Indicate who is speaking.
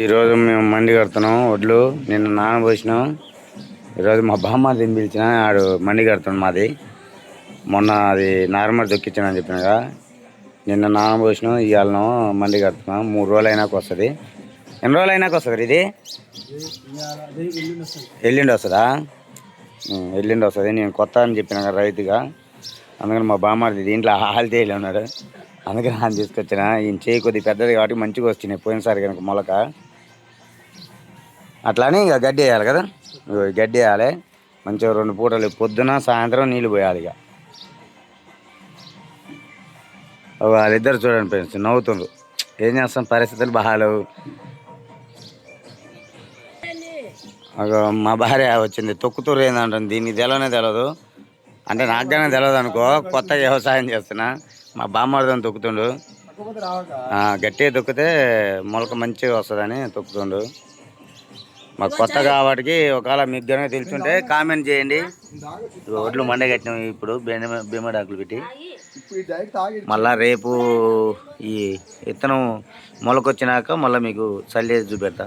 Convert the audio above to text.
Speaker 1: ఈరోజు మేము మండి కడుతున్నాం వడ్లు. నిన్న నానబోసినాం. ఈరోజు మా బామ్మర్దిని పిలిచిన, ఆడు మండి కడుతున్నాం. మాది మొన్న అది నార్మల్ దొక్కించానని చెప్పినగా, నిన్న నానబోసినాం. ఇవాళ మండి కడుతున్నాం. 3 రోజులు అయినాక వస్తుంది. ఎన్ని రోజులు అయినాక వస్తుంది ఇది? ఎల్లుండి వస్తుందా? ఎల్లుండి వస్తుంది. నేను కొత్త అని చెప్పిన కదా రైతుగా, అందుకని మా బామ్మర్ది దీంట్లో హాల్తీలు ఉన్నాడు. అందుకని ఆయన తీసుకొచ్చిన. ఈయన చేయి కొద్దిగా పెద్దది కాబట్టి మంచిగా వచ్చినాయి పోయినసారి కనుక మొలక. అట్లానే ఇక గడ్డి వేయాలి కదా, గడ్డి వేయాలి మంచిగా 2 పూటలు, పొద్దున సాయంత్రం నీళ్ళు పోయాలి. ఇక వాళ్ళిద్దరు చూడండి ఫ్రెండ్స్, నవ్వుతుండ్రు. ఏం చేస్తాం, పరిస్థితులు బాగాలేవు. మా భార్య వచ్చింది, తొక్కుతూరు ఏందంటుంది. దీనికి తెలియదు అంటే, నాకుగానే తెలియదు అనుకో. కొత్తగా వ్యవసాయం చేస్తున్నా. మా బామ్మర్దని తొక్కుతుండు. గట్టిగా తొక్కితే మొలక మంచిగా వస్తుందని తొక్కుతుండు. మాకు కొత్త కాబట్టి ఒకవేళ మీకు కనుక తెలుసుంటే కామెంట్ చేయండి. ఒడ్లు మండే కట్టినాం ఇప్పుడు, బీమడాకులు పెట్టి. మళ్ళా రేపు ఈ విత్తనం మొలకొచ్చినాక మళ్ళీ మీకు చల్లేసి చూపెడతా.